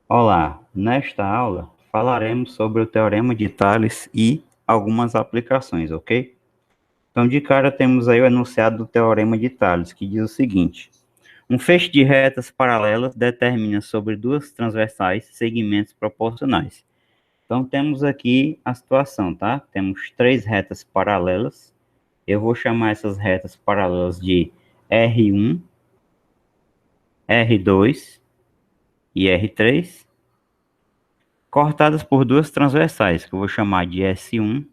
Olá, nesta aula falaremos sobre o Teorema de Tales e algumas aplicações, ok? Então, de cara, temos aí o enunciado do Teorema de Tales, que diz o seguinte: um feixe de retas paralelas determina sobre duas transversais segmentos proporcionais. Então, temos aqui a situação, tá? Temos três retas paralelas. Eu vou chamar essas retas paralelas de R1, R2 e R3, cortadas por duas transversais, que eu vou chamar de S1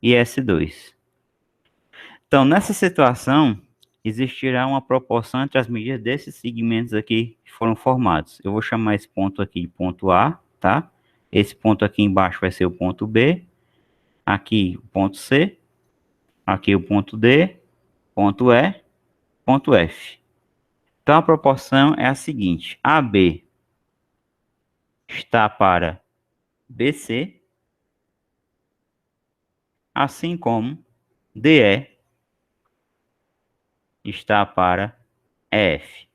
e S2. Então, nessa situação, existirá uma proporção entre as medidas desses segmentos aqui que foram formados. Eu vou chamar esse ponto aqui de ponto A, tá? Esse ponto aqui embaixo vai ser o ponto B, aqui o ponto C, aqui o ponto D, ponto E, ponto F. Então, a proporção é a seguinte: AB está para BC, assim como DE está para EF,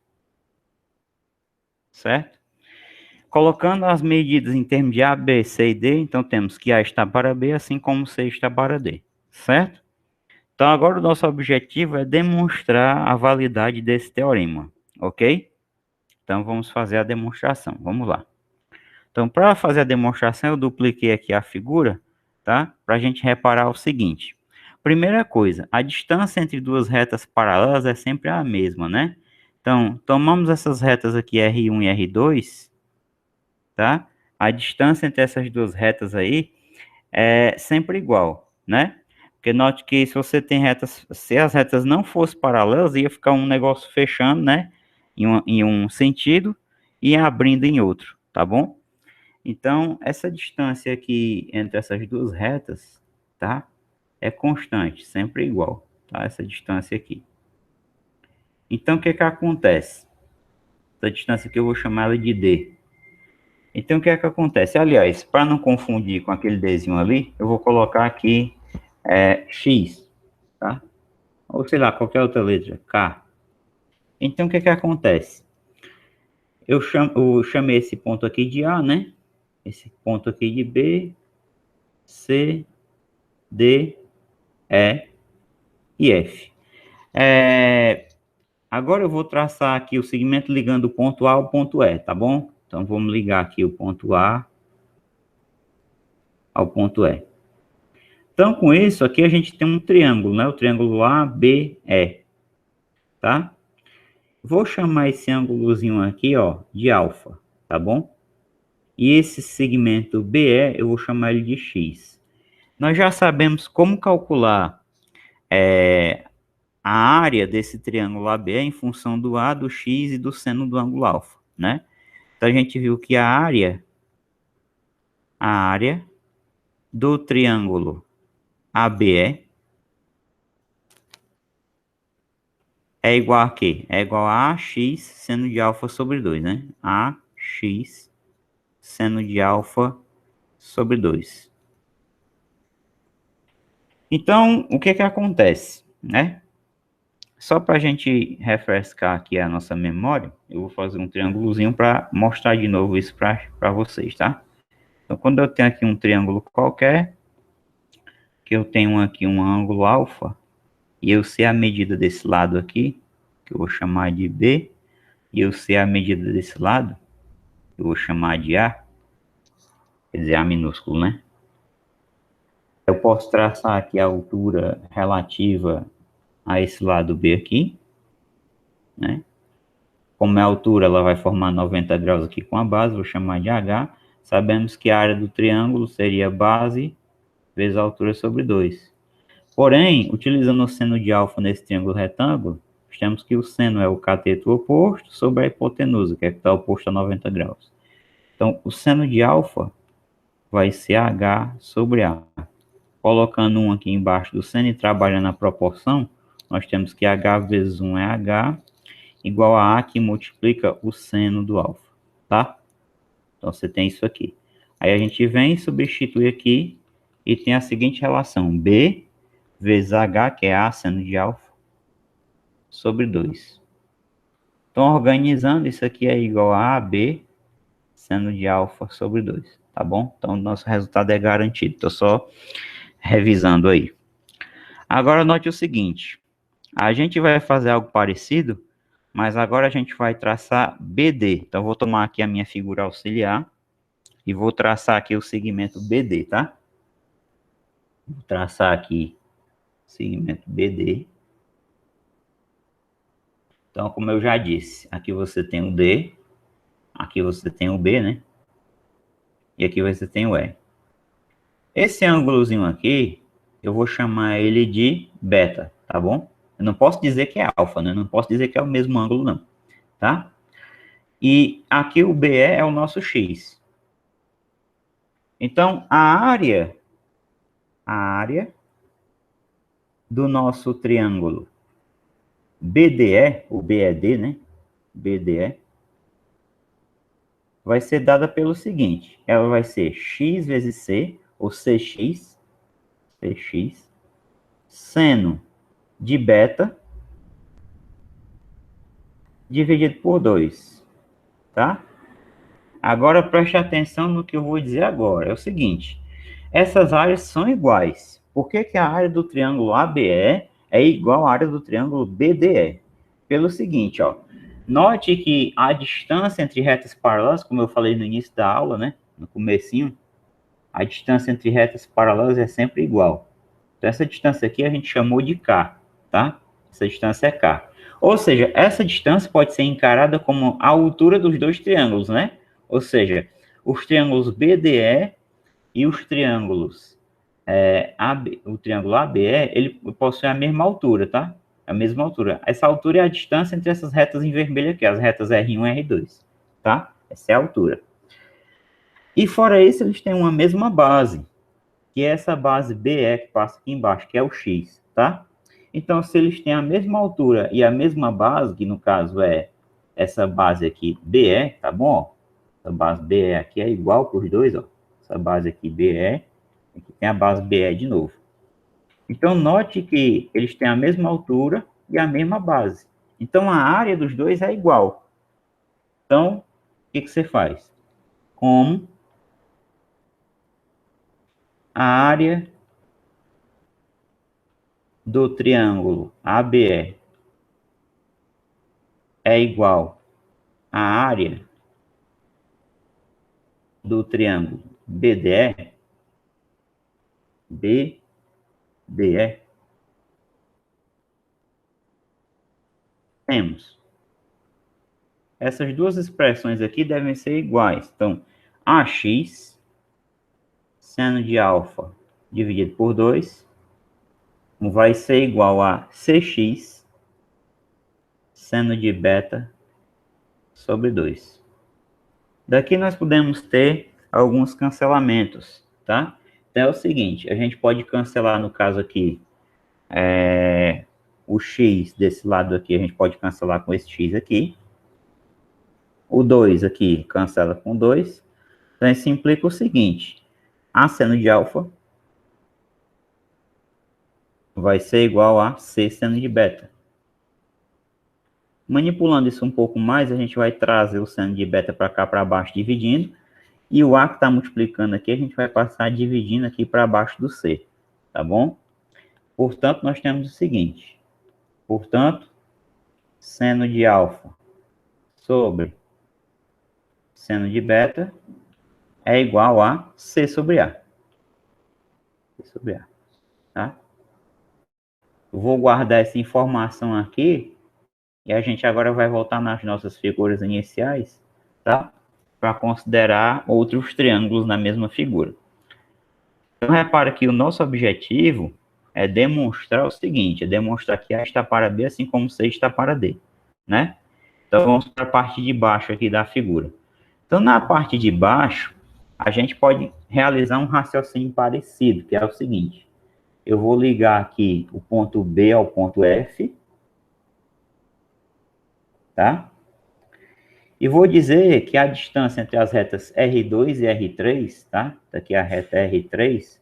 certo? Colocando as medidas em termos de A, B, C e D, então temos que A está para B, assim como C está para D, certo? Então agora o nosso objetivo é demonstrar a validade desse teorema, ok? Então vamos fazer a demonstração, vamos lá. Então para fazer a demonstração eu dupliquei aqui a figura, tá? Para a gente reparar o seguinte. Primeira coisa, a distância entre duas retas paralelas é sempre a mesma, né? Então tomamos essas retas aqui R1 e R2, tá? A distância entre essas duas retas aí é sempre igual, né? Porque note que se você tem retas, se as retas não fossem paralelas, ia ficar um negócio fechando, né? Em um sentido e abrindo em outro, tá bom? Então, essa distância aqui entre essas duas retas, tá? É constante, sempre igual, tá? Essa distância aqui. Então, o que que acontece? Essa distância aqui eu vou chamar ela de D. Então, o que é que acontece? Aliás, para não confundir com aquele Dzinho ali, eu vou colocar aqui X, tá? Ou sei lá, qualquer outra letra, K. Então, o que é que acontece? Eu chamei esse ponto aqui de A, né? Esse ponto aqui de B, C, D, E e F. Agora eu vou traçar aqui o segmento ligando o ponto A ao ponto E, tá bom? Então, vamos ligar aqui o ponto A ao ponto E. Então, com isso, aqui a gente tem um triângulo, né? O triângulo ABE, tá? Vou chamar esse ângulozinho aqui, ó, de alfa, tá bom? E esse segmento BE, eu vou chamar ele de X. Nós já sabemos como calcular a área desse triângulo ABE em função do A, do X e do seno do ângulo alfa, né? Então, a gente viu que a área do triângulo ABE é igual a quê? É igual a AX seno de alfa sobre 2, né? AX seno de alfa sobre 2. Então, o que que acontece, né? Só para a gente refrescar aqui a nossa memória, eu vou fazer um triângulozinho para mostrar de novo isso para vocês, tá? Então, quando eu tenho aqui um triângulo qualquer, que eu tenho aqui um ângulo alfa, e eu sei a medida desse lado aqui, que eu vou chamar de B, e eu sei a medida desse lado, que eu vou chamar de A, quer dizer, A minúsculo, né? Eu posso traçar aqui a altura relativa a esse lado B aqui, né? Como é a altura, ela vai formar 90 graus aqui com a base, vou chamar de H. Sabemos que a área do triângulo seria base vezes a altura sobre 2. Porém, utilizando o seno de alfa nesse triângulo retângulo, temos que o seno é o cateto oposto sobre a hipotenusa, que é que está oposto a 90 graus. Então, o seno de alfa vai ser H sobre A. Colocando um aqui embaixo do seno e trabalhando a proporção, nós temos que H vezes 1 é H, igual a que multiplica o seno do alfa, tá? Então, você tem isso aqui. Aí a gente vem e substitui aqui e tem a seguinte relação: B vezes H, que é A seno de alfa, sobre 2. Então, organizando, isso aqui é igual a AB seno de alfa sobre 2, tá bom? Então, nosso resultado é garantido. Estou só revisando aí. Agora, note o seguinte. A gente vai fazer algo parecido, mas agora a gente vai traçar BD. Então, vou tomar aqui a minha figura auxiliar e vou traçar aqui o segmento BD, tá? Vou traçar aqui o segmento BD. Então, como eu já disse, aqui você tem o D, aqui você tem o B, né? E aqui você tem o E. Esse ângulozinho aqui, eu vou chamar ele de beta, tá bom? Eu não posso dizer que é alfa, né? Eu não posso dizer que é o mesmo ângulo, não, tá? E aqui o BE é o nosso X. Então, a área do nosso triângulo BDE, o BED, né? BDE, vai ser dada pelo seguinte, ela vai ser x vezes c, ou cx, seno de beta, dividido por 2, tá? Agora preste atenção no que eu vou dizer agora, é o seguinte, essas áreas são iguais. Por que que a área do triângulo ABE é igual à área do triângulo BDE? Pelo seguinte, ó, note que a distância entre retas paralelas, como eu falei no início da aula, né, no comecinho, a distância entre retas paralelas é sempre igual. Então, essa distância aqui a gente chamou de K, tá? Essa distância é K. Ou seja, essa distância pode ser encarada como a altura dos dois triângulos, né? Ou seja, os triângulos BDE e os triângulos o triângulo ABE, ele possui a mesma altura, tá? A mesma altura. Essa altura é a distância entre essas retas em vermelho aqui, as retas R1 e R2, tá? Essa é a altura. E fora isso, eles têm uma mesma base, que é essa base BE que passa aqui embaixo, que é o X, tá? Então, se eles têm a mesma altura e a mesma base, que no caso é essa base aqui BE, tá bom? Essa base BE aqui é igual para os dois, ó. Essa base aqui BE, aqui tem a base BE de novo. Então, note que eles têm a mesma altura e a mesma base. Então, a área dos dois é igual. Então, o que que você faz? Como a área do triângulo ABE é igual à área do triângulo BDE, temos essas duas expressões aqui devem ser iguais. Então, AX, seno de alfa dividido por 2, vai ser igual a CX, seno de beta sobre 2. Daqui nós podemos ter alguns cancelamentos, tá? Então é o seguinte, a gente pode cancelar, no caso aqui, o x desse lado aqui, a gente pode cancelar com esse x aqui. O 2 aqui cancela com 2. Então isso implica o seguinte, a seno de alfa vai ser igual a c seno de beta. Manipulando isso um pouco mais, a gente vai trazer o seno de beta para cá, para baixo, dividindo. E o A que está multiplicando aqui, a gente vai passar dividindo aqui para baixo do C. Tá bom? Portanto, nós temos o seguinte. Portanto, seno de alfa sobre seno de beta é igual a C sobre A. C sobre A. Tá? Eu vou guardar essa informação aqui e a gente agora vai voltar nas nossas figuras iniciais, tá? Para considerar outros triângulos na mesma figura. Então, repara que o nosso objetivo é demonstrar o seguinte, é demonstrar que A está para B, assim como C está para D, né? Então, vamos para a parte de baixo aqui da figura. Então, na parte de baixo, a gente pode realizar um raciocínio parecido, que é o seguinte. Eu vou ligar aqui o ponto B ao ponto F, tá? E vou dizer que a distância entre as retas R2 e R3, tá? Daqui a reta R3,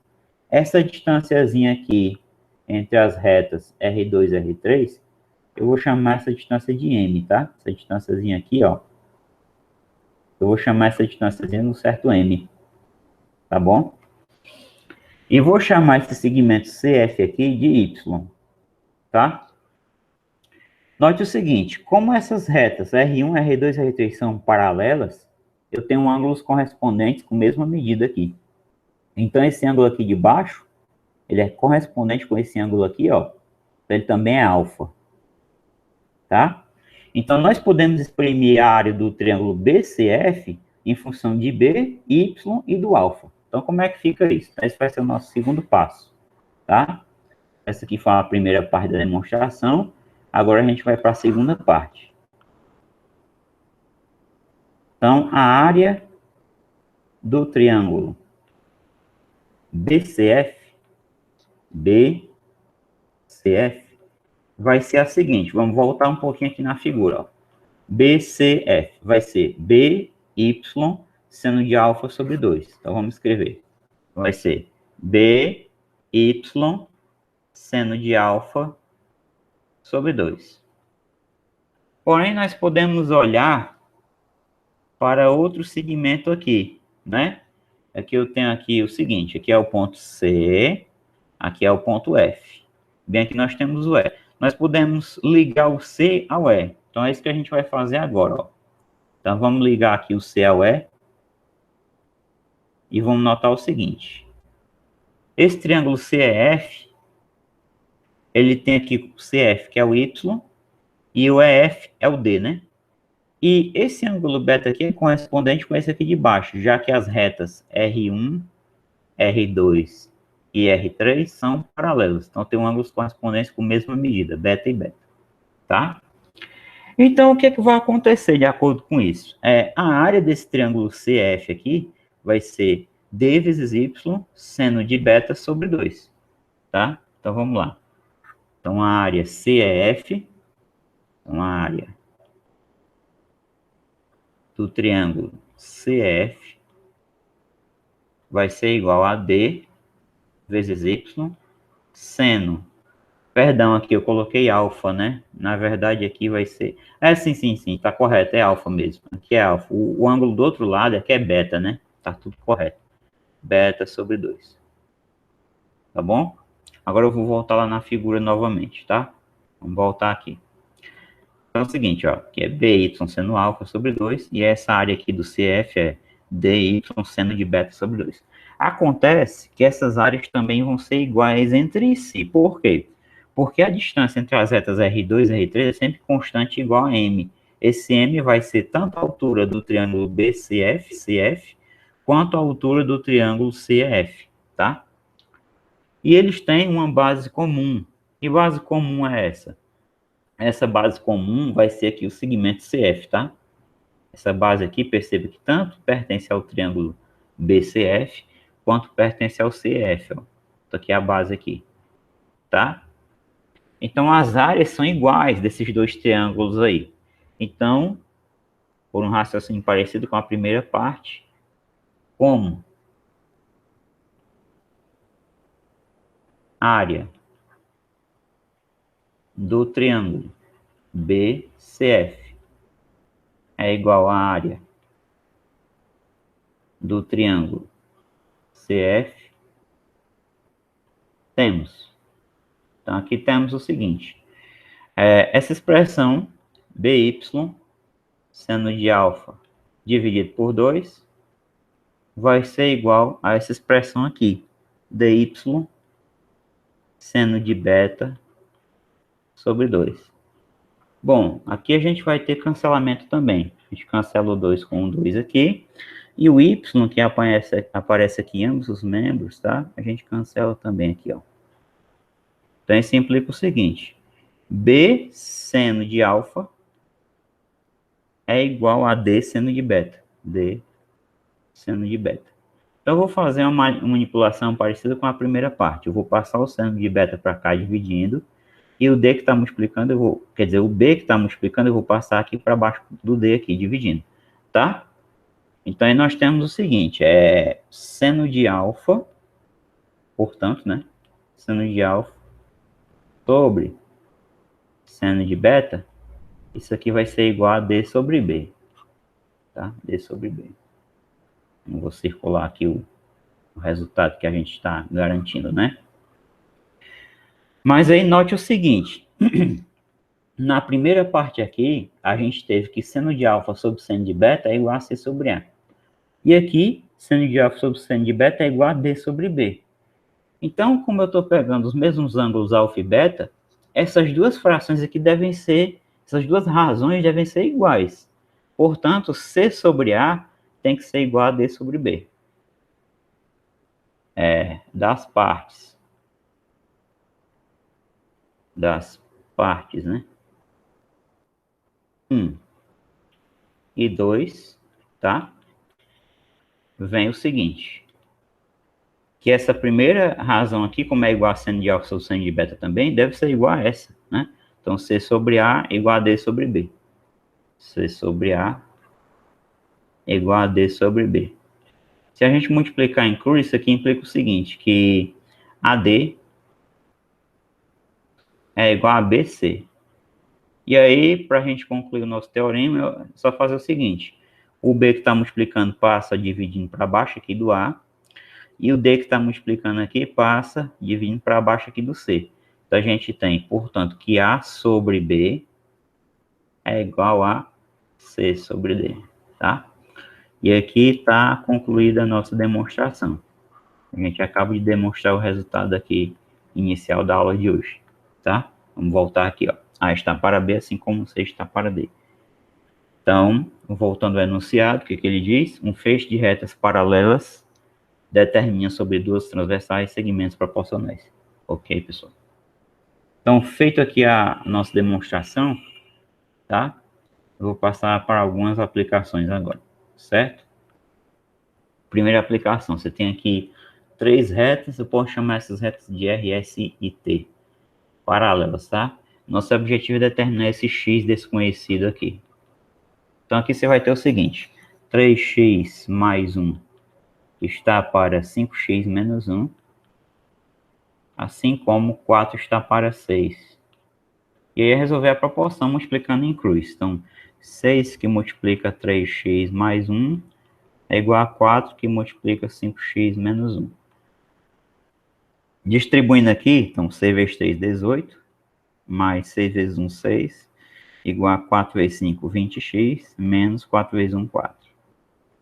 essa distânciazinha aqui entre as retas R2 e R3, eu vou chamar essa distância de M, tá? Essa distânciazinha aqui, ó, Eu vou chamar essa distância de um certo M, tá bom? E vou chamar esse segmento CF aqui de Y, tá? Note o seguinte, como essas retas R1, R2 e R3 são paralelas, eu tenho ângulos correspondentes com a mesma medida aqui. Então, esse ângulo aqui de baixo, ele é correspondente com esse ângulo aqui, ó. Ele também é alfa, tá? Então, nós podemos exprimir a área do triângulo BCF em função de B, Y e do alfa. Então, como é que fica isso? Esse vai ser o nosso segundo passo, tá? Essa aqui foi a primeira parte da demonstração. Agora a gente vai para a segunda parte. Então, a área do triângulo BCF vai ser a seguinte. Vamos voltar um pouquinho aqui na figura, ó. BCF vai ser BY seno de alfa sobre 2. Então, vamos escrever. Vai ser BY seno de alfa sobre 2. Porém, nós podemos olhar para outro segmento aqui, né? Aqui eu tenho aqui o seguinte, aqui é o ponto C, aqui é o ponto F. Bem, aqui nós temos o E. Nós podemos ligar o C ao E. Então, é isso que a gente vai fazer agora, ó. Então, vamos ligar aqui o C ao E. E vamos notar o seguinte. Esse triângulo CEF, ele tem aqui o CF, que é o Y, e o EF é o D, né? E esse ângulo beta aqui é correspondente com esse aqui de baixo, já que as retas R1, R2 e R3 são paralelas. Então, tem um ângulos correspondentes com a mesma medida, beta e beta, tá? Então, o que é que vai acontecer de acordo com isso? A área desse triângulo CF aqui vai ser D vezes Y seno de beta sobre 2, tá? Então, vamos lá. Então, a área CEF, então, a área do triângulo CF vai ser igual a D vezes Y seno. Perdão, aqui eu coloquei alfa, né? Na verdade, aqui vai ser... sim, tá correto, é alfa mesmo. Aqui é alfa. O ângulo do outro lado aqui é beta, né? Tá tudo correto. Beta sobre 2. Tá bom? Agora eu vou voltar lá na figura novamente, tá? Vamos voltar aqui. Então é o seguinte, ó. Aqui é BY seno alfa sobre 2. E essa área aqui do CF é DY seno de beta sobre 2. Acontece que essas áreas também vão ser iguais entre si. Por quê? Porque a distância entre as retas R2 e R3 é sempre constante igual a M. Esse M vai ser tanto a altura do triângulo BCF, quanto a altura do triângulo CEF, tá? E eles têm uma base comum. Que base comum é essa? Essa base comum vai ser aqui o segmento CF, tá? Essa base aqui, perceba que tanto pertence ao triângulo BCF, quanto pertence ao CF, ó. Então, aqui é a base aqui, tá? Então, as áreas são iguais desses dois triângulos aí. Então, por um raciocínio parecido com a primeira parte, como área do triângulo BCF é igual à área do triângulo CF, temos. Então, aqui temos o seguinte. Essa expressão BY seno de alfa dividido por 2 vai ser igual a essa expressão aqui. DY seno de beta sobre 2. Bom, aqui a gente vai ter cancelamento também. A gente cancela o 2 com o 2 aqui. E o Y, que aparece aqui em ambos os membros, tá? A gente cancela também aqui, ó. Então, isso implica o seguinte. B seno de alfa é igual a D seno de beta. D seno de beta. Então, eu vou fazer uma manipulação parecida com a primeira parte. Eu vou passar o seno de beta para cá dividindo. E o D que está multiplicando, o B que está multiplicando, eu vou passar aqui para baixo do D aqui, dividindo. Tá? Então, aí nós temos o seguinte, seno de alfa, portanto, né? Seno de alfa sobre seno de beta, isso aqui vai ser igual a D sobre B. tá? D sobre B. Eu vou circular aqui o resultado que a gente está garantindo, né? Mas aí note o seguinte, na primeira parte aqui, a gente teve que seno de alfa sobre seno de beta é igual a C sobre A. E aqui, seno de alfa sobre seno de beta é igual a D sobre B. Então, como eu estou pegando os mesmos ângulos alfa e beta, essas duas frações aqui devem ser, essas duas razões devem ser iguais. Portanto, C sobre A tem que ser igual a D sobre B. Das partes, né? 1 e 2, tá? Vem o seguinte, que essa primeira razão aqui, como é igual a seno de alfa sobre seno de beta também, deve ser igual a essa, né? Então, C sobre A igual a D sobre B. C sobre A igual a D sobre B. Se a gente multiplicar em cruz, isso aqui implica o seguinte, que AD é igual a BC. E aí, para a gente concluir o nosso teorema, é só fazer o seguinte, o B que está multiplicando passa dividindo para baixo aqui do A, e o D que está multiplicando aqui passa dividindo para baixo aqui do C. Então, a gente tem, portanto, que A sobre B é igual a C sobre D, tá? E aqui está concluída a nossa demonstração. A gente acaba de demonstrar o resultado aqui inicial da aula de hoje, tá? Vamos voltar aqui, ó. A está para B, assim como C está para D. Então, voltando ao enunciado, o que ele diz? Um feixe de retas paralelas determina sobre duas transversais segmentos proporcionais. Ok, pessoal? Então, feito aqui a nossa demonstração, tá? Eu vou passar para algumas aplicações agora, certo? Primeira aplicação, você tem aqui 3 retas, eu posso chamar essas retas de R, S e T, paralelas, tá? Nosso objetivo é determinar esse X desconhecido aqui. Então, aqui você vai ter o seguinte, 3x mais 1 está para 5x menos 1, assim como 4 está para 6. E aí é resolver a proporção multiplicando em cruz. Então, 6 que multiplica 3x mais 1 é igual a 4 que multiplica 5x menos 1. Distribuindo aqui, então 6 vezes 3, 18, mais 6 vezes 1, 6, igual a 4 vezes 5, 20x, menos 4 vezes 1, 4.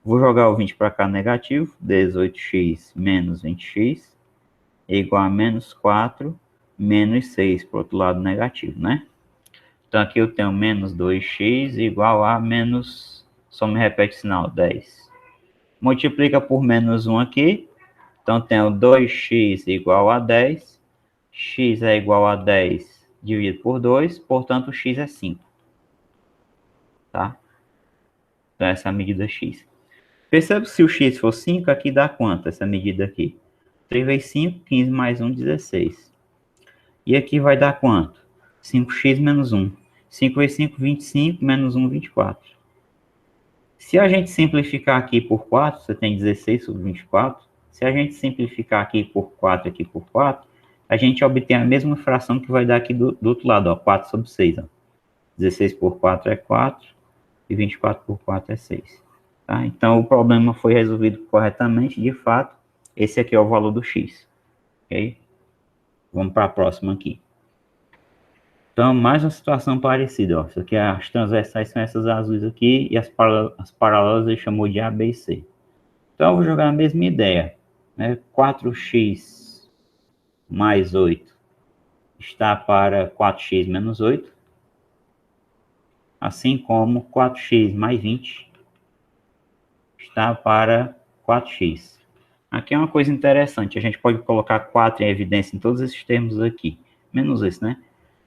Vou jogar o 20 para cá negativo, 18x menos 20x, igual a menos 4, menos 6, para o outro lado negativo, né? Então aqui eu tenho menos 2x igual a menos, só me repete o sinal, 10. Multiplica por menos 1 aqui, então tenho 2x igual a 10, x é igual a 10 dividido por 2, portanto x é 5. Tá? Então essa é a medida x. Percebe que se o x for 5, aqui dá quanto essa medida aqui? 3 vezes 5, 15 mais 1, 16. E aqui vai dar quanto? 5x menos 1. 5 vezes 5, 25, menos 1, 24. Se a gente simplificar aqui por 4, você tem 16 sobre 24. Se a gente simplificar aqui por 4, aqui por 4, a gente obtém a mesma fração que vai dar aqui do outro lado, ó, 4 sobre 6. Ó. 16 por 4 é 4 e 24 por 4 é 6. Tá? Então, o problema foi resolvido corretamente, de fato. Esse aqui é o valor do x. Ok? Vamos para a próxima aqui. Então, mais uma situação parecida. Ó. Isso aqui, as transversais são essas azuis aqui e as paralelas ele chamou de A, B e C. Então, eu vou jogar a mesma ideia. Né? 4x mais 8 está para 4x menos 8. Assim como 4x mais 20 está para 4x. Aqui é uma coisa interessante. A gente pode colocar 4 em evidência em todos esses termos aqui. Menos esse, né?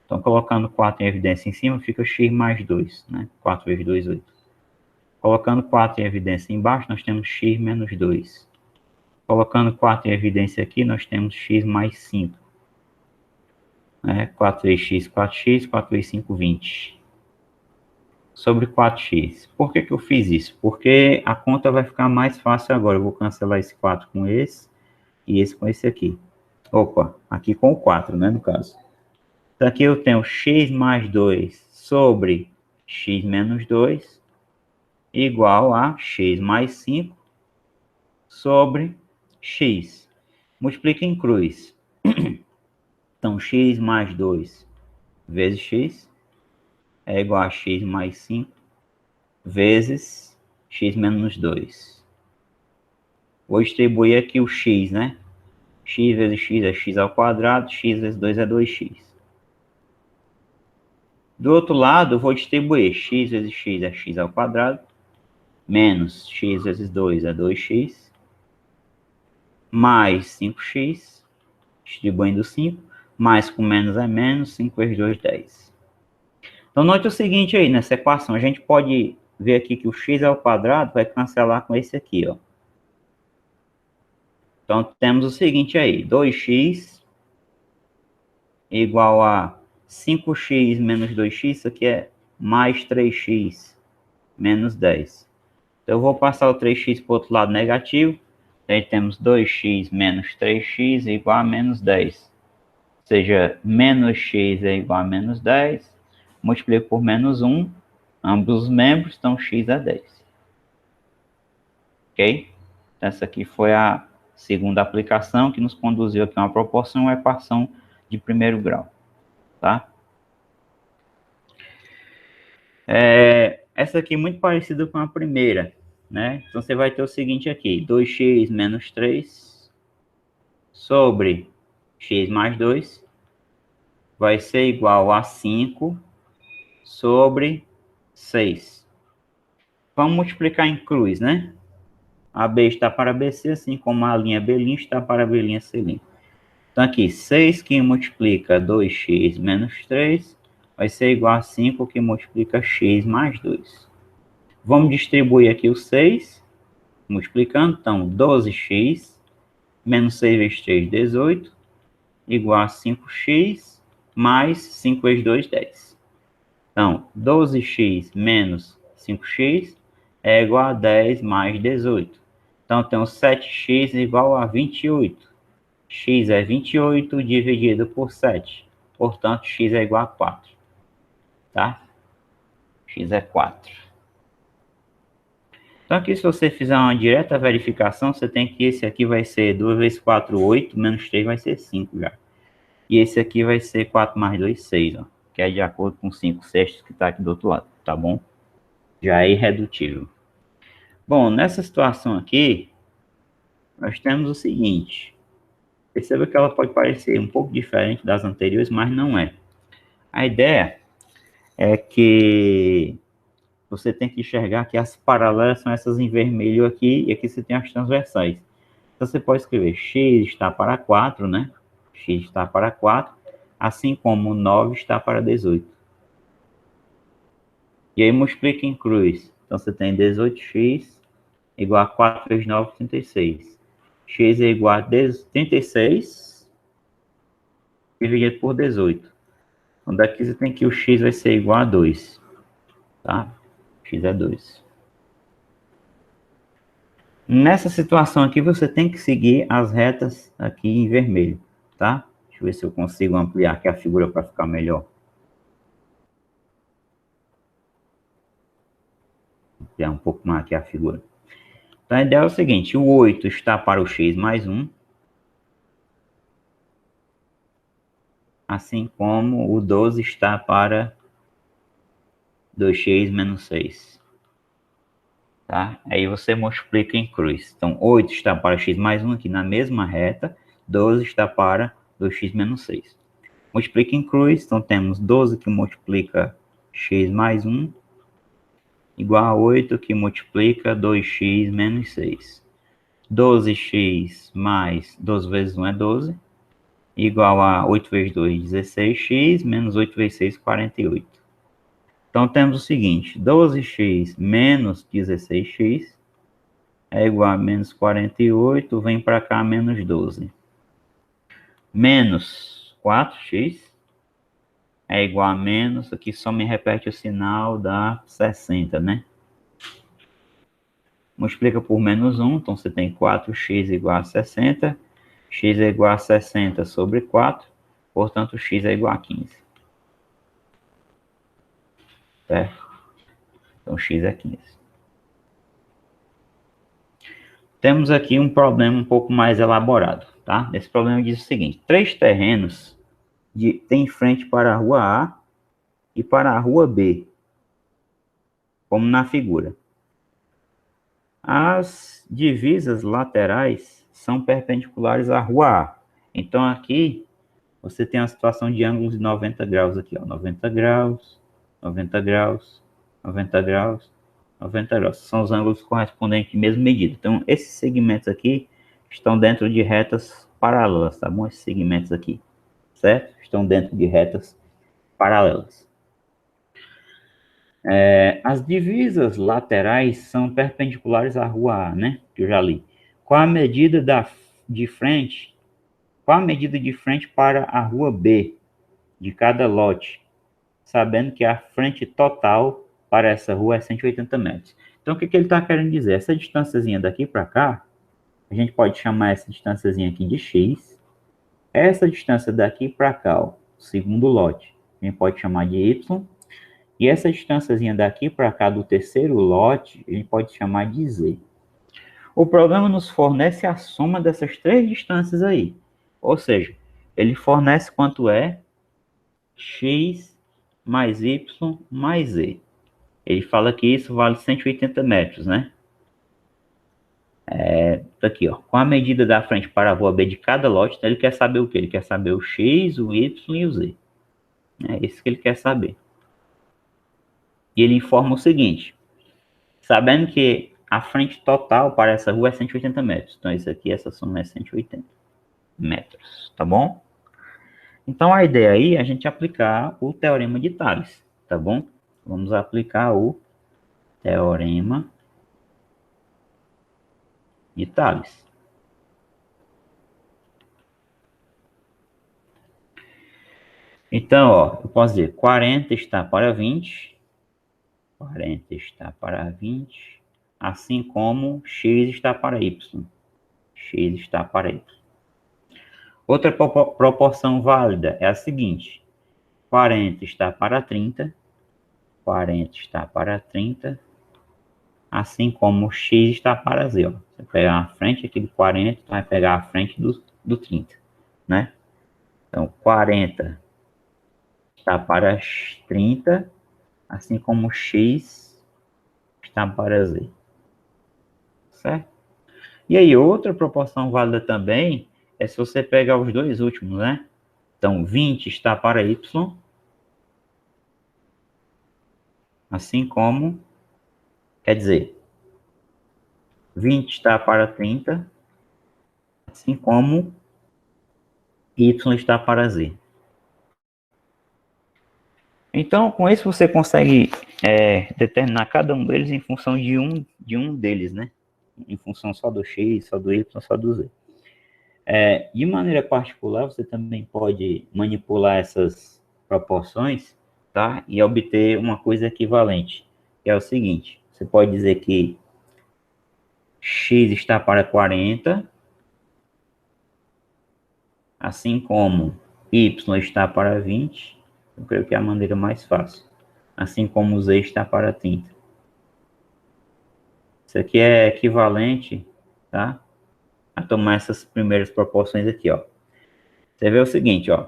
Então, colocando 4 em evidência em cima, fica x mais 2, né? 4 vezes 2, 8. Colocando 4 em evidência embaixo, nós temos x menos 2. Colocando 4 em evidência aqui, nós temos x mais 5. Né? 4 vezes x, 4x, 4 vezes 5, 20. Sobre 4x. Por que eu fiz isso? Porque a conta vai ficar mais fácil agora. Eu vou cancelar esse 4 com esse e esse com esse aqui. Opa, aqui com o 4, né, no caso. Então, aqui eu tenho x mais 2 sobre x menos 2, igual a x mais 5 sobre x. Multiplica em cruz. Então, x mais 2 vezes x é igual a x mais 5 vezes x menos 2. Vou distribuir aqui o x, né? X vezes x é x ao quadrado, x vezes 2 é 2x. Do outro lado, eu vou distribuir x vezes x é x ao quadrado, menos x vezes 2 é 2x, mais 5x, distribuindo 5, mais com menos é menos, 5 vezes 2, 10. Então, note o seguinte aí, nessa equação, a gente pode ver aqui que o x ao quadrado vai cancelar com esse aqui, ó. Então, temos o seguinte aí, 2x igual a 5x menos 2x, isso aqui é mais 3x menos 10. Então, eu vou passar o 3x para o outro lado negativo. Aí temos 2x menos 3x igual a menos 10. Ou seja, menos x é igual a menos 10. Multiplico por menos 1. Ambos os membros, então x é 10. Ok? Então, essa aqui foi a segunda aplicação que nos conduziu aqui a uma proporção, uma equação de primeiro grau. Tá? Essa aqui é muito parecida com a primeira, né? Então, você vai ter o seguinte aqui, 2x menos 3 sobre x mais 2 vai ser igual a 5 sobre 6. Vamos multiplicar em cruz, né? AB está para BC, assim como a linha B' está para B' C'. Então, aqui, 6 que multiplica 2x menos 3 vai ser igual a 5 que multiplica x mais 2. Vamos distribuir aqui o 6, multiplicando. Então, 12x menos 6 vezes 3, 18, igual a 5x mais 5 vezes 2, 10. Então, 12x menos 5x é igual a 10 mais 18. Então, temos 7x igual a 28. X é 28 dividido por 7. Portanto, x é igual a 4. Tá? X é 4. Então, aqui, se você fizer uma direta verificação, você tem que esse aqui vai ser 2 vezes 4, 8, menos 3 vai ser 5 já. E esse aqui vai ser 4 mais 2, 6, ó, que é de acordo com 5 sextos que está aqui do outro lado, tá bom? Já é irredutível. Bom, nessa situação aqui, nós temos o seguinte. Perceba que ela pode parecer um pouco diferente das anteriores, mas não é. A ideia é que você tem que enxergar que as paralelas são essas em vermelho aqui, e aqui você tem as transversais. Então, você pode escrever x está para 4, né? X está para 4, assim como 9 está para 18. E aí, multiplica em cruz. Então, você tem 18x igual a 4 vezes 9, 36. X é igual a 36 dividido por 18. Então, daqui você tem que o x vai ser igual a 2. Tá? X é 2. Nessa situação aqui, você tem que seguir as retas aqui em vermelho, tá? Deixa eu ver se eu consigo ampliar aqui a figura para ficar melhor. Ampliar um pouco mais aqui a figura. Então, a ideia é o seguinte, o 8 está para o x mais 1, assim como o 12 está para 2x menos 6. Tá? Aí você multiplica em cruz. Então, 8 está para x mais 1 aqui na mesma reta, 12 está para 2x menos 6. Multiplica em cruz, então temos 12 que multiplica x mais 1, igual a 8 que multiplica 2x menos 6. 12x mais 12 vezes 1 é 12, igual a 8 vezes 2, 16x, menos 8 vezes 6, 48. Então, temos o seguinte, 12x menos 16x é igual a menos 48, vem para cá menos 12. Menos 4x é igual a menos, aqui só me repete o sinal, dá 60, né? Multiplica por menos 1, então você tem 4x igual a 60, x é igual a 60 sobre 4, portanto, x é igual a 15. Certo? Então, x é 15. temos aqui um problema um pouco mais elaborado, tá? Esse problema diz o seguinte: 3 terrenos têm frente para a rua A e para a rua B, como na figura. As divisas laterais são perpendiculares à rua A. Então aqui você tem a situação de ângulos de 90 graus aqui, ó, 90 graus, 90 graus, 90 graus, 90 graus. São os ângulos correspondentes de mesma medida. Então esses segmentos aqui estão dentro de retas paralelas, tá bom? Esses segmentos aqui, certo? Estão dentro de retas paralelas. As divisas laterais são perpendiculares à rua A, né? Que eu já li. Qual a medida de frente? Qual a medida de frente para a rua B de cada lote? Sabendo que a frente total para essa rua é 180 metros. Então, o que ele está querendo dizer? Essa distânciazinha daqui para cá, a gente pode chamar essa distânciazinha aqui de X. Essa distância daqui para cá, ó, segundo lote, a gente pode chamar de Y. E essa distânciazinha daqui para cá do terceiro lote, a gente pode chamar de Z. O programa nos fornece a soma dessas 3 distâncias aí. Ou seja, ele fornece quanto é X mais Y mais Z. Ele fala que isso vale 180 metros, né? Tá aqui, ó. Com a medida da frente para a rua B de cada lote, ele quer saber o quê? Ele quer saber o X, o Y e o Z. É isso que ele quer saber. E ele informa o seguinte: sabendo que a frente total para essa rua é 180 metros. Então, isso aqui, essa soma é 180 metros, tá bom? Então, a ideia aí é a gente aplicar o teorema de Tales, tá bom? Vamos aplicar o teorema de Tales. Então, ó, eu posso dizer 40 está para 20, 40 está para 20, assim como x está para y, x está para y. Outra proporção válida é a seguinte: 40 está para 30, 40 está para 30, assim como x está para z. Ó. Você pegar a frente aqui do 40, vai pegar a frente do 30, né? Então, 40 está para 30, assim como x está para z. Certo? E aí, outra proporção válida também é se você pegar os dois últimos, né? Então, 20 está para y, assim como, quer dizer, 20 está para 30, assim como y está para z. Então, com isso você consegue determinar cada um deles em função de um deles, né? Em função só do x, só do y, só do z. De maneira particular, você também pode manipular essas proporções, tá? E obter uma coisa equivalente, que é o seguinte: você pode dizer que x está para 40, assim como y está para 20, eu creio que é a maneira mais fácil, assim como z está para 30. Isso aqui é equivalente, tá? A tomar essas primeiras proporções aqui, ó. Você vê o seguinte, ó.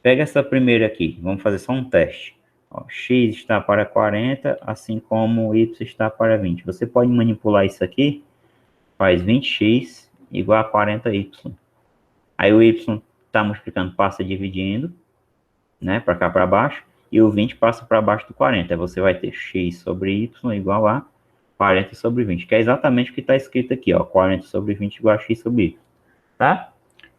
Pega essa primeira aqui, vamos fazer só um teste. Ó, x está para 40, assim como y está para 20. Você pode manipular isso aqui, faz 20x igual a 40y. Aí o y está multiplicando, passa dividindo, né, para cá para baixo, e o 20 passa para baixo do 40. Aí você vai ter x sobre y igual a 40 sobre 20, que é exatamente o que está escrito aqui, ó, 40 sobre 20 igual a x sobre y, tá?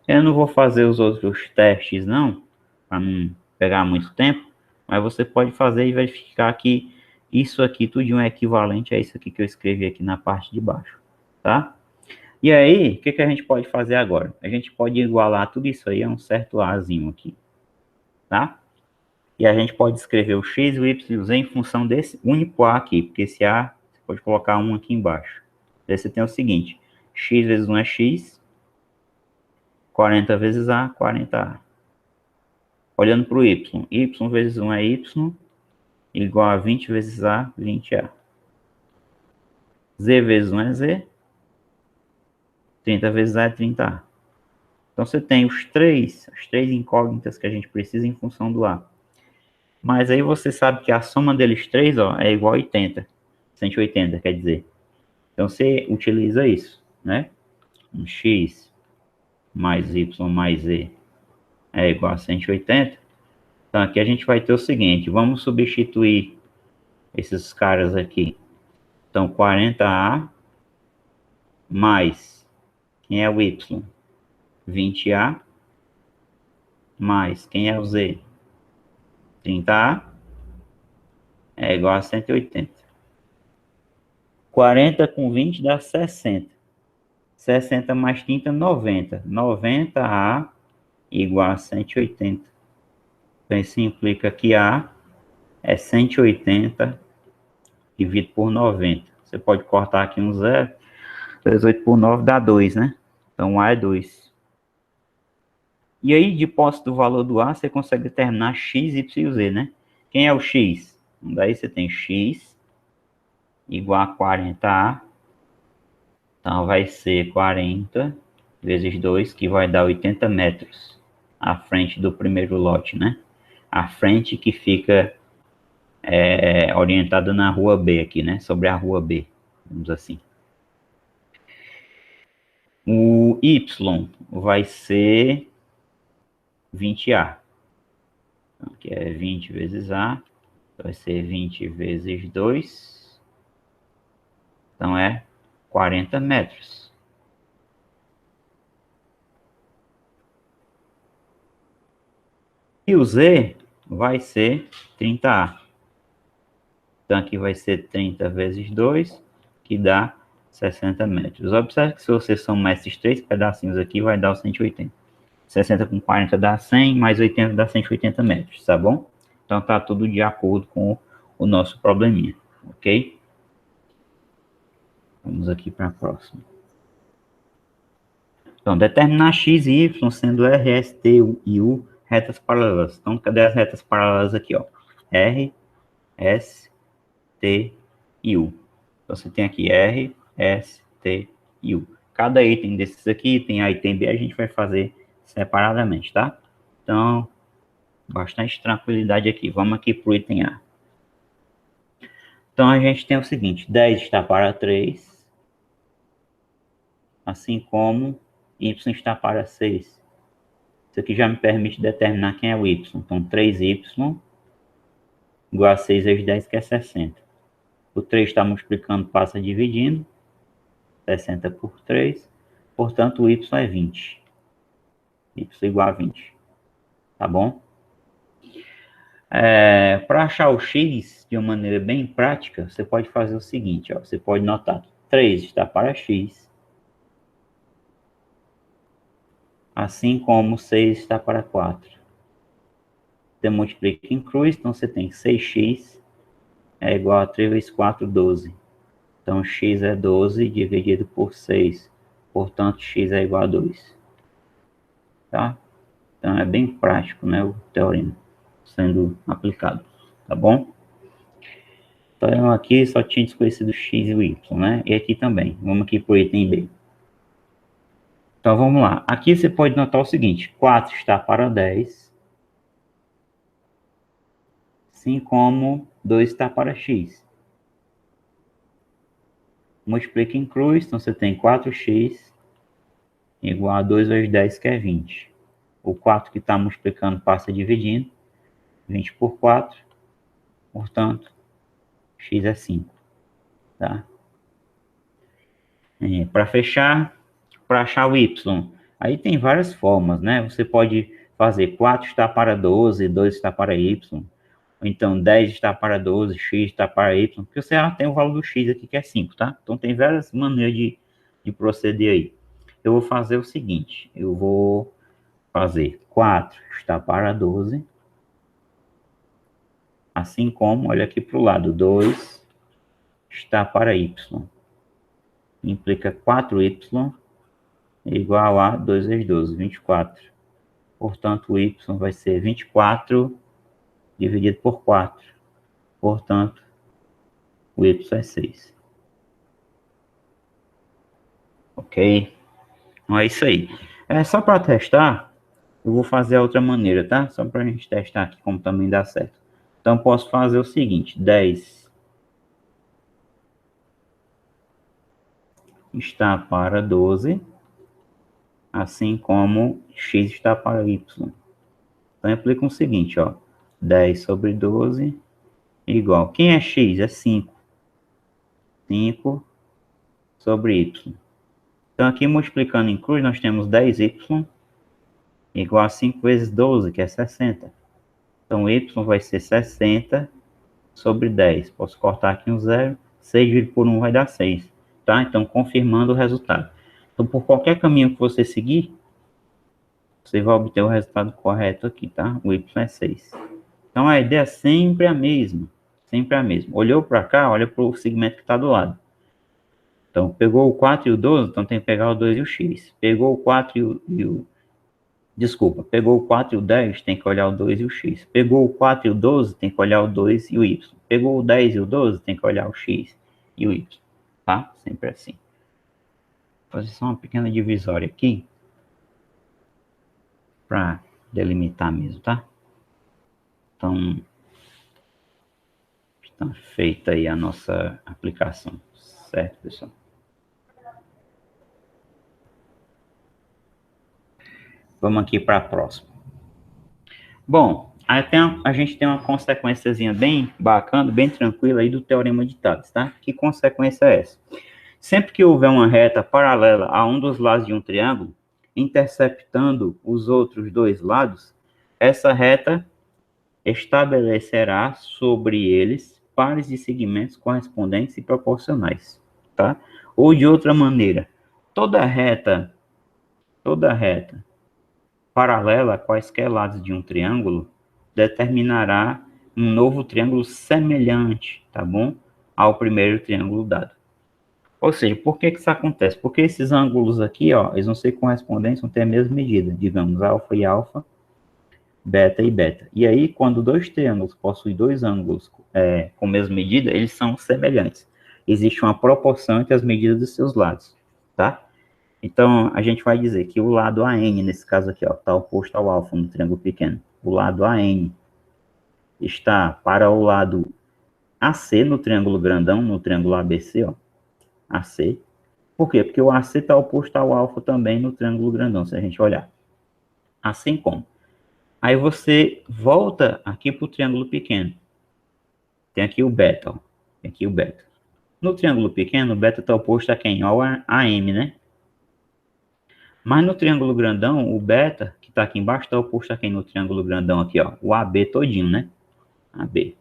Eu não vou fazer os outros testes, não, para não pegar muito tempo, mas você pode fazer e verificar que isso aqui tudo é equivalente a isso aqui que eu escrevi aqui na parte de baixo, tá? E aí, o que a gente pode fazer agora? A gente pode igualar tudo isso aí a um certo Azinho aqui, tá? E a gente pode escrever o x, o y e o z em função desse único A aqui, porque esse A, você pode colocar um aqui embaixo. Aí você tem o seguinte: x vezes 1 é x, 40 vezes A, 40A. Olhando para o y, y vezes 1 é y, igual a 20 vezes A, 20A. Z vezes 1 é z, 30 vezes A é 30A. Então você tem as três incógnitas que a gente precisa em função do A. Mas aí você sabe que a soma deles três, ó, é igual a 80. 180, quer dizer. Então você utiliza isso, né? Um x mais y mais z é igual a 180. Então aqui a gente vai ter o seguinte, vamos substituir esses caras aqui. Então 40A mais, quem é o y? 20A mais, quem é o z? 30A é igual a 180. 40 com 20 dá 60. 60 mais 30, 90. 90A igual a 180. Então isso implica que A é 180 dividido por 90. Você pode cortar aqui um zero. 38 por 9 dá 2, né? Então A é 2. E aí, de posse do valor do A, você consegue determinar x, y e z, né? Quem é o x? Daí você tem x igual a 40A. Então vai ser 40 vezes 2, que vai dar 80 metros à frente do primeiro lote, né? A frente que fica orientada na rua B aqui, né? Sobre a rua B, vamos assim. O Y vai ser 20A. Então, aqui é 20 vezes A. Vai ser 20 vezes 2. Então é 40 metros. E o Z vai ser 30A. Então aqui vai ser 30 vezes 2, que dá 60 metros. Observe que se você somar esses três pedacinhos aqui, vai dar o 180. 60 com 40 dá 100, mais 80 dá 180 metros, tá bom? Então tá tudo de acordo com o nosso probleminha, ok? Vamos aqui para a próxima. Então, determinar x e y sendo R, S, T e U retas paralelas. Então, cadê as retas paralelas aqui, ó? R, S, T e U. Então, você tem aqui R, S, T e U. Cada item desses aqui, tem A e tem B, a gente vai fazer separadamente, tá? Então, bastante tranquilidade aqui. Vamos aqui para o item A. Então, a gente tem o seguinte, 10 está para 3, assim como y está para 6. Isso aqui já me permite determinar quem é o y. Então, 3y igual a 6 vezes 10, que é 60. O 3 está multiplicando, passa dividindo. 60 por 3. Portanto, o y é 20. Y igual a 20. Tá bom? Para achar o x de uma maneira bem prática, você pode fazer o seguinte. Ó, você pode notar que 3 está para x. Assim como 6 está para 4. Você multiplica em cruz, então você tem 6x é igual a 3 vezes 4, 12. Então, x é 12 dividido por 6. Portanto, x é igual a 2. Tá? Então, é bem prático, né, o teorema sendo aplicado. Tá bom? Então, aqui só tinha desconhecido x e o y, né? E aqui também. Vamos aqui para o item B. Então, vamos lá. Aqui você pode notar o seguinte. 4 está para 10. Assim como 2 está para x. Multiplica em cruz, então você tem 4x igual a 2 vezes 10, que é 20. O 4 que está multiplicando passa dividindo. 20 por 4. Portanto, x é 5. Tá? Para fechar, para achar o y, aí tem várias formas, né? Você pode fazer 4 está para 12, 2 está para y. Ou então 10 está para 12, x está para y. Porque você já tem o valor do x aqui, que é 5, tá? Então tem várias maneiras de proceder aí. Eu vou fazer o seguinte. Eu vou fazer 4 está para 12. Assim como, olha aqui para o lado, 2 está para y. Implica 4y igual a 2 vezes 12, 24. Portanto, o y vai ser 24 dividido por 4. Portanto, o y é 6. Ok? Então é isso aí. É só para testar, eu vou fazer a outra maneira, tá? Só para a gente testar aqui como também dá certo. Então posso fazer o seguinte, 10 está para 12, assim como x está para y. Então, eu aplico o seguinte, ó. 10 sobre 12 igual. Quem é x? É 5. 5 sobre y. Então, aqui multiplicando em cruz, nós temos 10y igual a 5 vezes 12, que é 60. Então, y vai ser 60 sobre 10. Posso cortar aqui um zero. 6 dividido por 1 vai dar 6. Tá? Então, confirmando o resultado. Então, por qualquer caminho que você seguir, você vai obter o resultado correto aqui, tá? O y é 6. Então, a ideia é sempre a mesma. Sempre a mesma. Olhou para cá, olha para o segmento que está do lado. Então, pegou o 4 e o 12, então tem que pegar o 2 e o x. Pegou o 4 Desculpa, pegou o 4 e o 10, tem que olhar o 2 e o x. Pegou o 4 e o 12, tem que olhar o 2 e o y. Pegou o 10 e o 12, tem que olhar o x e o y. Tá? Sempre assim. Vou fazer só uma pequena divisória aqui. Para delimitar mesmo, tá? Então, está feita aí a nossa aplicação. Certo, pessoal? Vamos aqui para a próxima. Bom, a gente tem uma consequênciazinha bem bacana, bem tranquila aí do teorema de Tales, tá? Que consequência é essa? Sempre que houver uma reta paralela a um dos lados de um triângulo, interceptando os outros dois lados, essa reta estabelecerá sobre eles pares de segmentos correspondentes e proporcionais, tá? Ou de outra maneira, toda reta paralela a quaisquer lados de um triângulo determinará um novo triângulo semelhante, tá bom? Ao primeiro triângulo dado. Ou seja, por que isso acontece? Porque esses ângulos aqui, ó, eles vão ser correspondentes, vão ter a mesma medida, digamos, alfa e alfa, beta e beta. E aí, quando dois triângulos possuem dois ângulos com a mesma medida, eles são semelhantes. Existe uma proporção entre as medidas dos seus lados, tá? Então, a gente vai dizer que o lado AN, nesse caso aqui, ó, está oposto ao alfa no triângulo pequeno. O lado AN está para o lado AC no triângulo grandão, no triângulo ABC, ó, AC. Por quê? Porque o AC está oposto ao alfa também no triângulo grandão, se a gente olhar. Assim como. Aí você volta aqui para o triângulo pequeno. Tem aqui o beta, ó. Tem aqui o beta. No triângulo pequeno, o beta está oposto a quem? Ao AM, né? Mas no triângulo grandão, o beta, que está aqui embaixo, está oposto a quem no triângulo grandão aqui, ó? O AB todinho, né? AB.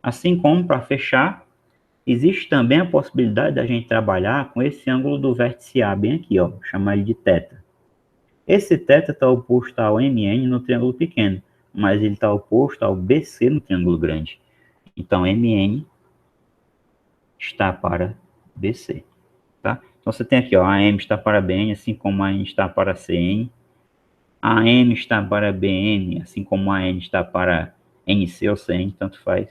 Assim como, para fechar, existe também a possibilidade da gente trabalhar com esse ângulo do vértice A bem aqui, ó. Chamar ele de θ. Esse θ está oposto ao MN no triângulo pequeno, mas ele está oposto ao BC no triângulo grande. Então, MN está para BC, tá? Então, você tem aqui, ó, AM está para BN, assim como AN está para CN. AM está para BN, assim como AN está para NC ou CN, tanto faz.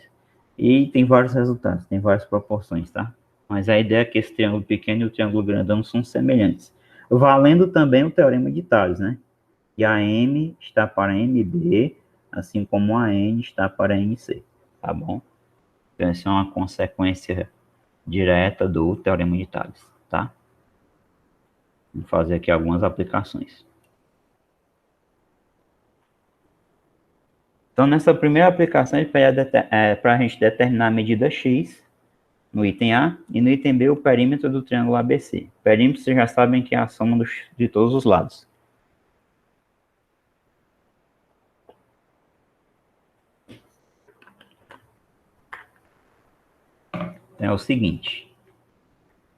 E tem vários resultados, tem várias proporções, tá? Mas a ideia é que esse triângulo pequeno e o triângulo grandão são semelhantes. Valendo também o teorema de Tales, né? E AM está para MB, assim como AN está para MC, tá bom? Então, essa é uma consequência direta do teorema de Tales, tá? Vou fazer aqui algumas aplicações. Então, nessa primeira aplicação, para a gente determinar a medida x no item A e no item B o perímetro do triângulo ABC. Perímetro, vocês já sabem que é a soma de todos os lados. Então, é o seguinte.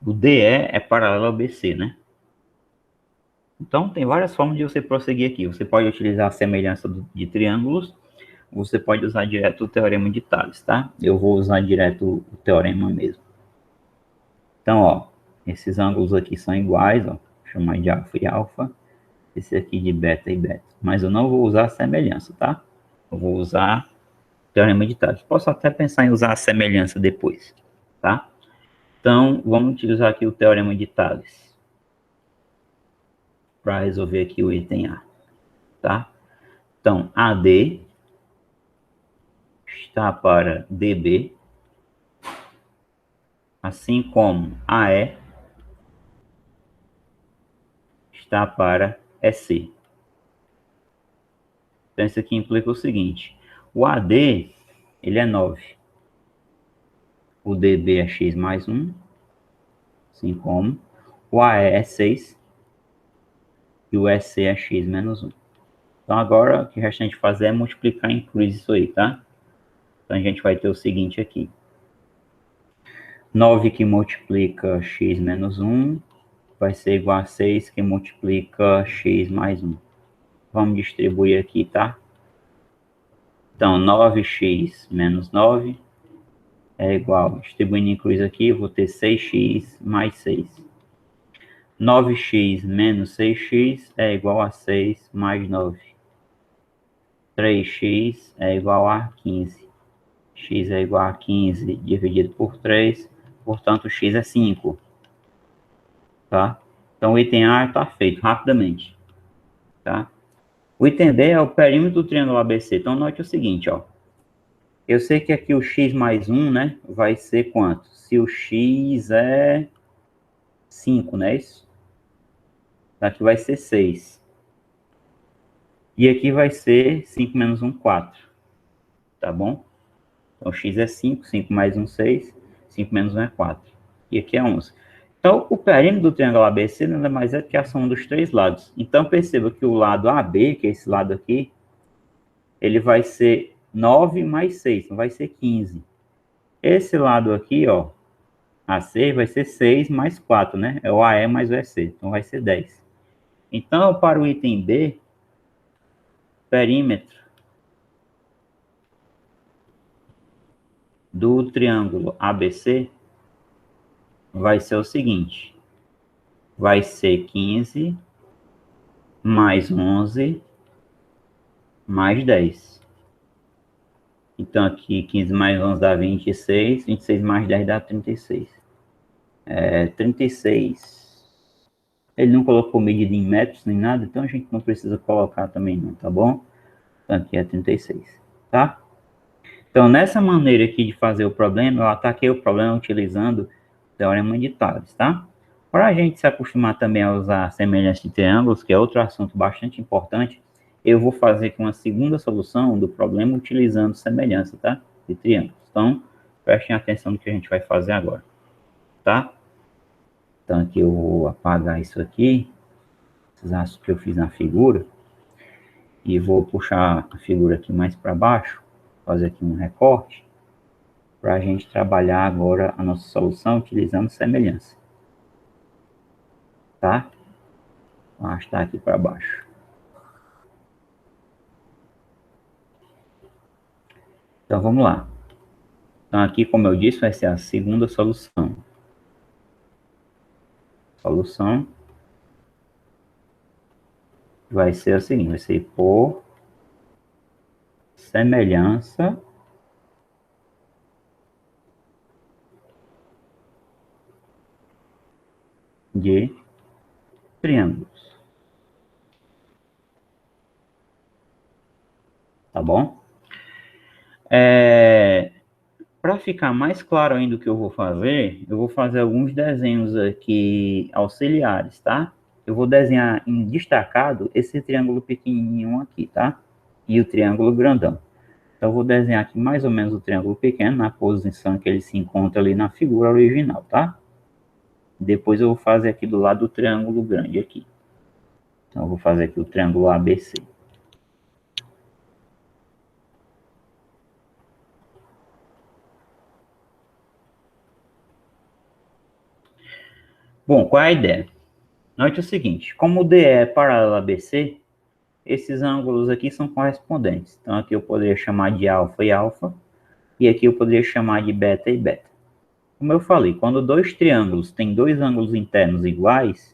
O DE é paralelo ao BC, né? Então, tem várias formas de você prosseguir aqui. Você pode utilizar a semelhança de triângulos, você pode usar direto o teorema de Tales, tá? Eu vou usar direto o teorema mesmo. Então, ó, esses ângulos aqui são iguais, ó. Vou chamar de alfa e alfa. Esse aqui de beta e beta. Mas eu não vou usar a semelhança, tá? Eu vou usar o teorema de Tales. Posso até pensar em usar a semelhança depois, tá? Então, vamos utilizar aqui o teorema de Tales. para resolver aqui o item A, tá? Então, AD está para DB, assim como AE está para EC. Então, isso aqui implica o seguinte: o AD, ele é 9. O DB é x mais 1, assim como o AE é 6 e o EC é x menos 1. Então, agora, o que resta a gente fazer é multiplicar em cruz isso aí, tá? Então, a gente vai ter o seguinte aqui. 9 que multiplica x menos 1 vai ser igual a 6 que multiplica x mais 1. Vamos distribuir aqui, tá? Então, 9x menos 9 é igual, distribuindo em cruz aqui, eu vou ter 6x mais 6. 9x menos 6x é igual a 6 mais 9. 3x é igual a 15. X é igual a 15 dividido por 3, portanto, x é 5. Tá? Então, o item A está feito rapidamente. Tá? O item B é o perímetro do triângulo ABC. Então, note o seguinte, ó. Eu sei que aqui o x mais 1, né, vai ser quanto? Se o x é 5, né, isso? Aqui vai ser 6. E aqui vai ser 5 menos 1, 4. Tá bom? Então, x é 5, 5 mais 1, 6, 5 menos 1 é 4. E aqui é 11. Então, o perímetro do triângulo ABC nada mais é que a soma dos três lados. Então, perceba que o lado AB, que é esse lado aqui, ele vai ser 9 mais 6, então vai ser 15. Esse lado aqui, ó, AC, vai ser 6 mais 4, né? É o AE mais o EC, então vai ser 10. Então, para o item B, perímetro do triângulo ABC vai ser o seguinte. Vai ser 15 mais 11 mais 10. Então, aqui 15 mais 11 dá 26, 26 mais 10 dá 36. 36. Ele não colocou medida em metros nem nada, então a gente não precisa colocar também não, tá bom? Então, aqui é 36, tá? Então, nessa maneira aqui de fazer o problema, eu ataquei o problema utilizando o teorema de Tales, tá? Para a gente se acostumar também a usar semelhança de triângulos, que é outro assunto bastante importante, eu vou fazer aqui uma segunda solução do problema utilizando semelhança, tá? De triângulos. Então, prestem atenção no que a gente vai fazer agora, tá? Então, aqui eu vou apagar isso aqui, esses aços que eu fiz na figura, e vou puxar a figura aqui mais para baixo, fazer aqui um recorte, para a gente trabalhar agora a nossa solução utilizando semelhança. Tá? Vou arrastar aqui para baixo. Então, vamos lá. Então, aqui, como eu disse, vai ser a segunda solução. Solução vai ser a seguinte, vai ser por semelhança de triângulos. Tá bom? Para ficar mais claro ainda o que eu vou fazer alguns desenhos aqui auxiliares, tá? Eu vou desenhar em destacado esse triângulo pequenininho aqui, tá? E o triângulo grandão. Então, eu vou desenhar aqui mais ou menos o triângulo pequeno na posição que ele se encontra ali na figura original, tá? Depois eu vou fazer aqui do lado do triângulo grande aqui. Então, eu vou fazer aqui o triângulo ABC. Bom, qual é a ideia? Note o seguinte, como o DE é paralelo a BC, esses ângulos aqui são correspondentes. Então, aqui eu poderia chamar de alfa e alfa, e aqui eu poderia chamar de beta e beta. Como eu falei, quando dois triângulos têm dois ângulos internos iguais,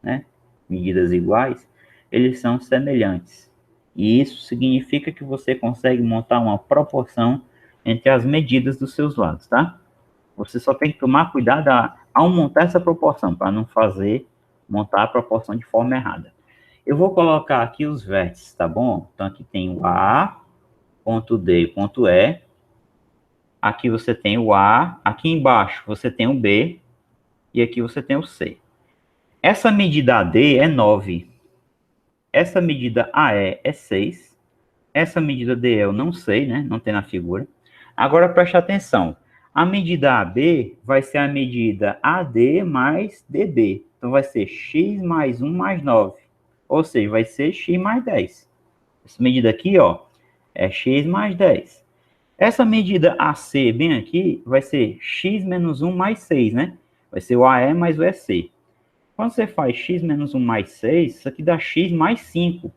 né, medidas iguais, eles são semelhantes. E isso significa que você consegue montar uma proporção entre as medidas dos seus lados, tá? Você só tem que tomar cuidado ao montar essa proporção, para não montar a proporção de forma errada. Eu vou colocar aqui os vértices, tá bom? Então, aqui tem o A, ponto D e ponto E. Aqui você tem o A. Aqui embaixo você tem o B. E aqui você tem o C. Essa medida AD é 9. Essa medida AE é 6. Essa medida DE eu não sei, né? Não tem na figura. Agora preste atenção. A medida AB vai ser a medida AD mais DB. Então vai ser x mais 1 mais 9. Ou seja, vai ser x mais 10. Essa medida aqui, ó, é x mais 10. Essa medida AC bem aqui vai ser x menos 1 mais 6, né? Vai ser o AE mais o EC. Quando você faz x menos 1 mais 6, isso aqui dá x mais 5.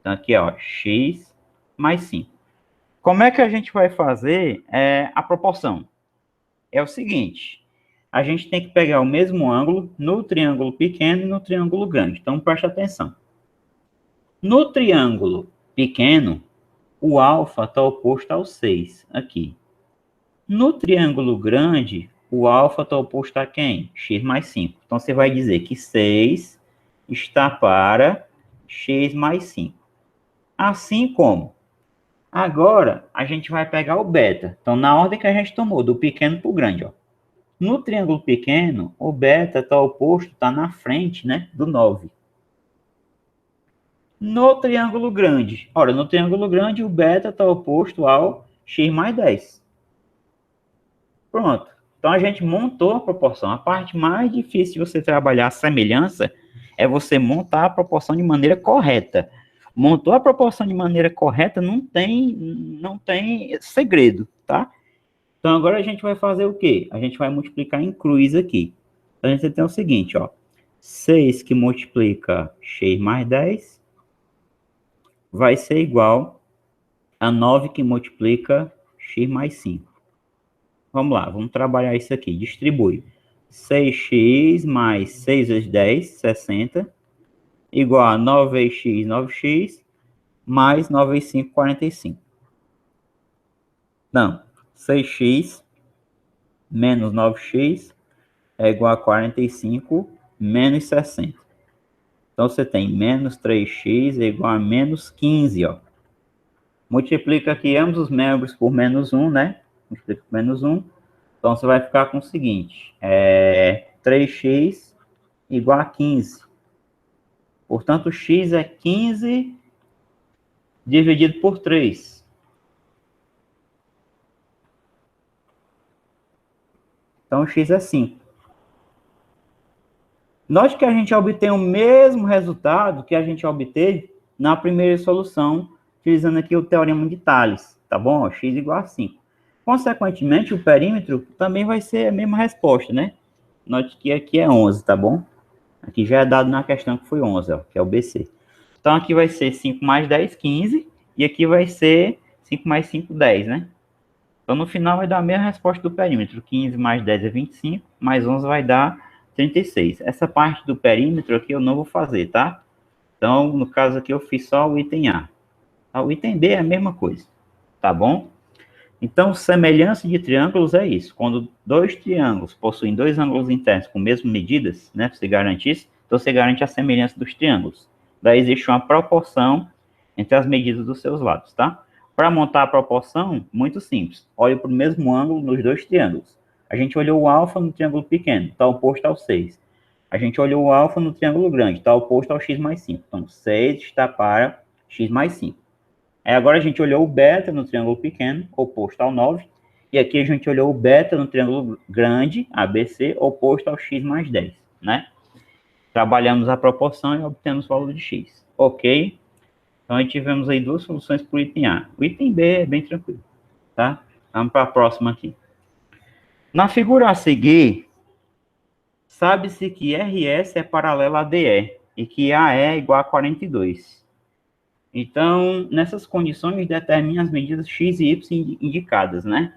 Então aqui, ó, x mais 5. Como é que a gente vai fazer a proporção? É o seguinte, a gente tem que pegar o mesmo ângulo no triângulo pequeno e no triângulo grande. Então preste atenção. No triângulo pequeno, o alfa está oposto ao 6, aqui. No triângulo grande, o alfa está oposto a quem? X mais 5. Então, você vai dizer que 6 está para x mais 5. Assim como, agora, a gente vai pegar o beta. Então, na ordem que a gente tomou, do pequeno para o grande. Ó. No triângulo pequeno, o beta está oposto, está na frente, né, do 9. No triângulo grande, ora, no triângulo grande, o beta está oposto ao x mais 10. Pronto. Então, a gente montou a proporção. A parte mais difícil de você trabalhar a semelhança é você montar a proporção de maneira correta. Montou a proporção de maneira correta, não tem segredo, tá? Então, agora a gente vai fazer o quê? A gente vai multiplicar em cruz aqui. Então, a gente tem o seguinte, ó. 6 que multiplica x mais 10 vai ser igual a 9 que multiplica x mais 5. Vamos lá, vamos trabalhar isso aqui. Distribui. 6x mais 6 vezes 10, 60, igual a 9 vezes x, 9x, mais 9 vezes 5, 45. Não, 6x menos 9x é igual a 45 menos 60. Então, você tem menos 3x é igual a menos 15, ó. Multiplica aqui ambos os membros por menos 1, né? Multiplica por menos 1. Então, você vai ficar com o seguinte, 3x igual a 15. Portanto, x é 15 dividido por 3. Então, x é 5. Note que a gente obtém o mesmo resultado que a gente obteve na primeira solução, utilizando aqui o teorema de Tales, tá bom? X igual a 5. Consequentemente, o perímetro também vai ser a mesma resposta, né? Note que aqui é 11, tá bom? Aqui já é dado na questão que foi 11, ó, que é o BC. Então, aqui vai ser 5 mais 10, 15. E aqui vai ser 5 mais 5, 10, né? Então, no final, vai dar a mesma resposta do perímetro. 15 mais 10 é 25, mais 11 vai dar 36. Essa parte do perímetro aqui eu não vou fazer, tá? Então, no caso aqui, eu fiz só o item A. O item B é a mesma coisa, tá bom? Então, semelhança de triângulos é isso. Quando dois triângulos possuem dois ângulos internos com mesmas medidas, né, você garante isso, então você garante a semelhança dos triângulos. Daí existe uma proporção entre as medidas dos seus lados, tá? Para montar a proporção, muito simples. Olhe para o mesmo ângulo nos dois triângulos. A gente olhou o alfa no triângulo pequeno, está oposto ao 6. A gente olhou o alfa no triângulo grande, está oposto ao x mais 5. Então, 6 está para x mais 5. Agora a gente olhou o beta no triângulo pequeno, oposto ao 9. E aqui a gente olhou o beta no triângulo grande, ABC, oposto ao x mais 10, né? Trabalhamos a proporção e obtemos o valor de x. Ok? Então, aí tivemos aí duas soluções para o item A. O item B é bem tranquilo, tá? Vamos para a próxima aqui. Na figura a seguir, sabe-se que RS é paralelo a DE e que AE é igual a 42. Então, nessas condições, determine as medidas x e y indicadas, né?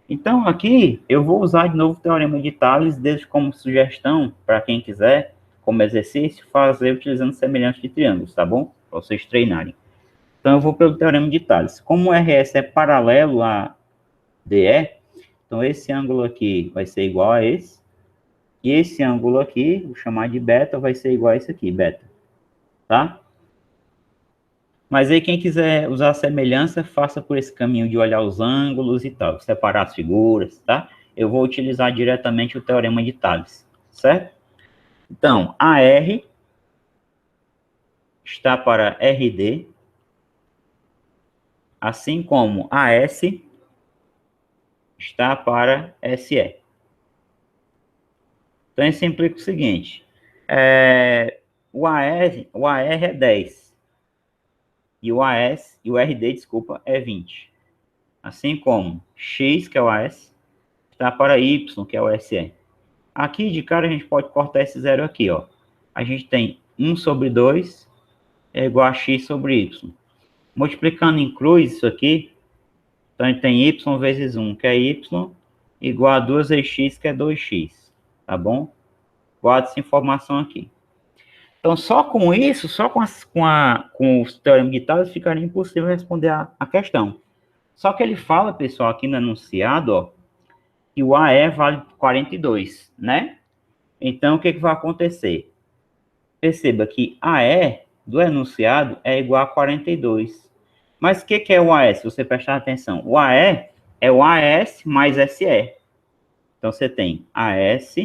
Então, aqui, eu vou usar de novo o teorema de Tales, desde como sugestão, para quem quiser, como exercício, fazer utilizando semelhança de triângulos, tá bom? Para vocês treinarem. Então, eu vou pelo teorema de Tales. Como o RS é paralelo a DE, então esse ângulo aqui vai ser igual a esse, e esse ângulo aqui, vou chamar de beta, vai ser igual a esse aqui, beta, tá? Mas aí quem quiser usar a semelhança, faça por esse caminho de olhar os ângulos e tal, separar as figuras, tá? Eu vou utilizar diretamente o teorema de Tales, certo? Então, AR está para RD, assim como AS está para SE. Então, isso implica o seguinte, o AR é 10, e o AS, e o RD, desculpa, é 20. Assim como X, que é o AS, está para Y, que é o SE. Aqui, de cara, a gente pode cortar esse zero aqui, ó. A gente tem 1 sobre 2 é igual a X sobre Y. Multiplicando em cruz isso aqui, então a gente tem Y vezes 1, que é Y, igual a 2 vezes X, que é 2X. Tá bom? Guarda essa informação aqui. Então, só com isso, só com os teoremas de Tales, ficaria impossível responder a questão. Só que ele fala, pessoal, aqui no enunciado, ó, que o AE vale 42, né? Então, o que vai acontecer? Perceba que AE do enunciado é igual a 42. Mas o que é o AE, se você prestar atenção? O AE é o AS mais SE. Então, você tem AS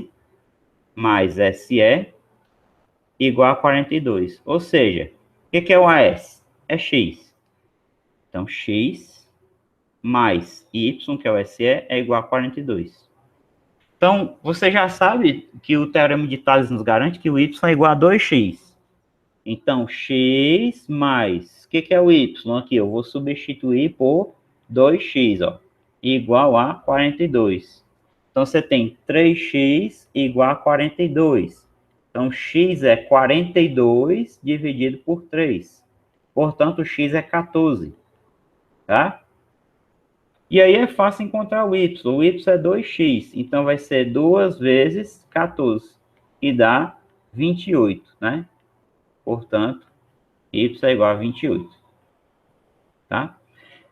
mais SE igual a 42. Ou seja, o que é o AS? É X. Então, X mais Y, que é o SE, é igual a 42. Então, você já sabe que o teorema de Tales nos garante que o Y é igual a 2x. Então, x mais... O que é o y aqui? Eu vou substituir por 2x, ó, igual a 42. Então, você tem 3x igual a 42. Então, x é 42 dividido por 3. Portanto, x é 14. Tá? E aí é fácil encontrar o y. O y é 2x. Então, vai ser 2 vezes 14. E dá 28, né? Portanto, y é igual a 28. Tá?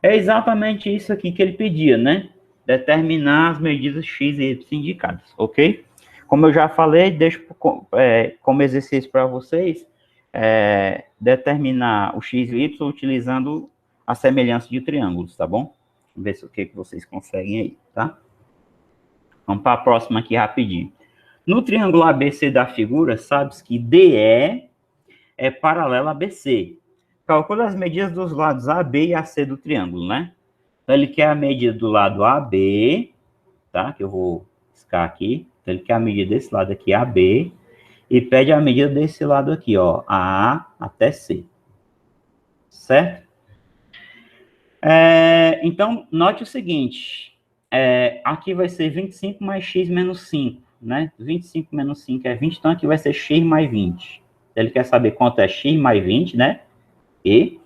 É exatamente isso aqui que ele pedia, né? Determinar as medidas x e y indicadas, ok? Como eu já falei, deixo como exercício para vocês determinar o x e y utilizando a semelhança de triângulos, tá bom? Vamos ver se o que vocês conseguem aí, tá? Vamos para a próxima aqui rapidinho. No triângulo ABC da figura, sabe-se que DE é paralelo a BC. Calcula as medidas dos lados AB e AC do triângulo, né? Então, ele quer a medida do lado AB, tá? Que eu vou riscar aqui. Então, ele quer a medida desse lado aqui, AB, e pede a medida desse lado aqui, ó, A até C. Certo? Então, note o seguinte, aqui vai ser 25 mais x menos 5, né? 25 menos 5 é 20, então aqui vai ser x mais 20. Ele quer saber quanto é x mais 20, né? E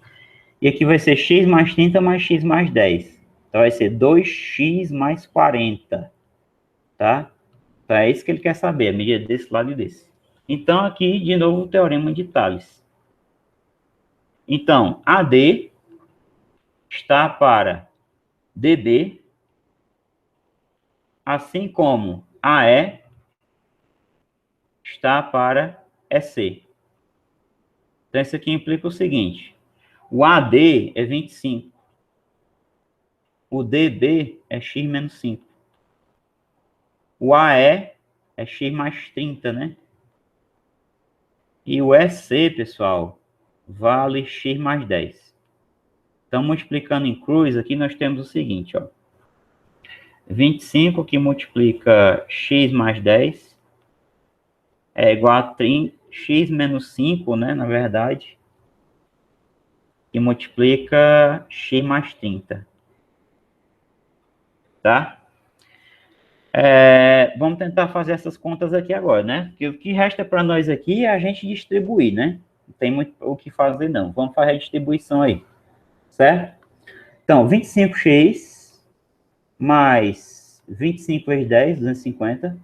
aqui vai ser x mais 30 mais x mais 10. Então, vai ser 2x mais 40, tá? Então, é isso que ele quer saber, a medida desse lado e desse. Então, aqui, de novo, o teorema de Tales. Então, AD está para DB, assim como AE está para EC. Então, isso aqui implica o seguinte, o AD é 25, o DB é x menos 5, o AE é x mais 30, né? E o EC, pessoal, vale x mais 10. Então, multiplicando em cruz, aqui nós temos o seguinte, ó. 25 que multiplica x mais 10 é igual a x menos 5, né, na verdade, que multiplica x mais 30. Tá? Vamos tentar fazer essas contas aqui agora, né? Porque o que resta para nós aqui é a gente distribuir, né? Não tem muito o que fazer, não. Vamos fazer a distribuição aí, certo? Então, 25x mais 25 vezes 10, 250,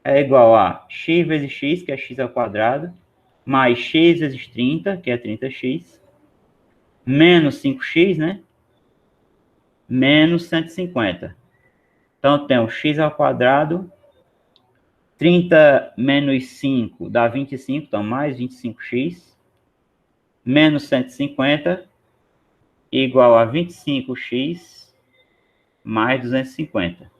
é igual a x vezes x, que é x ao quadrado, mais x vezes 30, que é 30x, menos 5x, né? Menos 150. Então, eu tenho x ao quadrado, 30 menos 5 dá 25, então mais 25x, menos 150, igual a 25x mais 250.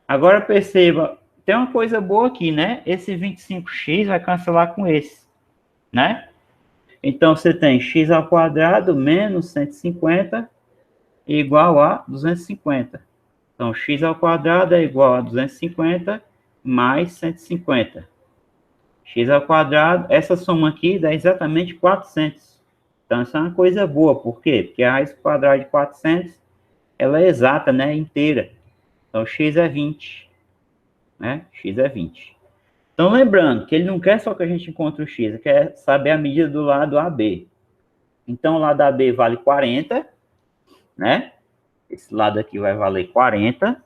Agora perceba, tem uma coisa boa aqui, né? Esse 25x vai cancelar com esse, né? Então, você tem x ao quadrado menos 150 igual a 250. Então, x ao quadrado é igual a 250 mais 150. X ao quadrado, essa soma aqui dá exatamente 400. Então, isso é uma coisa boa. Por quê? Porque a raiz quadrada de 400, ela é exata, né? Inteira. Então, x é 20. Né? X é 20. Então, lembrando que ele não quer só que a gente encontre o x, ele quer saber a medida do lado AB. Então, o lado AB vale 40, né? Esse lado aqui vai valer 40.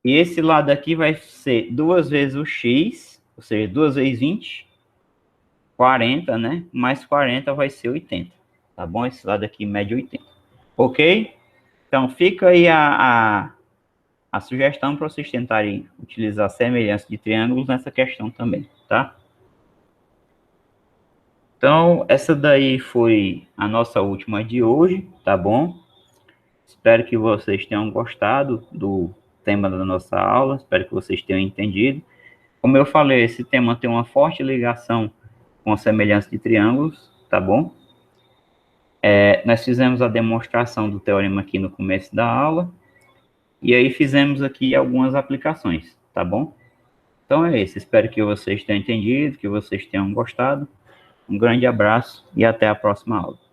E esse lado aqui vai ser 2 vezes o x, ou seja, 2 vezes 20, 40, né? Mais 40 vai ser 80. Tá bom? Esse lado aqui mede 80. Ok? Então, fica aí a sugestão para vocês tentarem utilizar semelhança de triângulos nessa questão também, tá? Então, essa daí foi a nossa última de hoje, tá bom? Espero que vocês tenham gostado do tema da nossa aula, espero que vocês tenham entendido. Como eu falei, esse tema tem uma forte ligação com a semelhança de triângulos, tá bom? Nós fizemos a demonstração do teorema aqui no começo da aula, e aí fizemos aqui algumas aplicações, tá bom? Então é isso, espero que vocês tenham entendido, que vocês tenham gostado. Um grande abraço e até a próxima aula.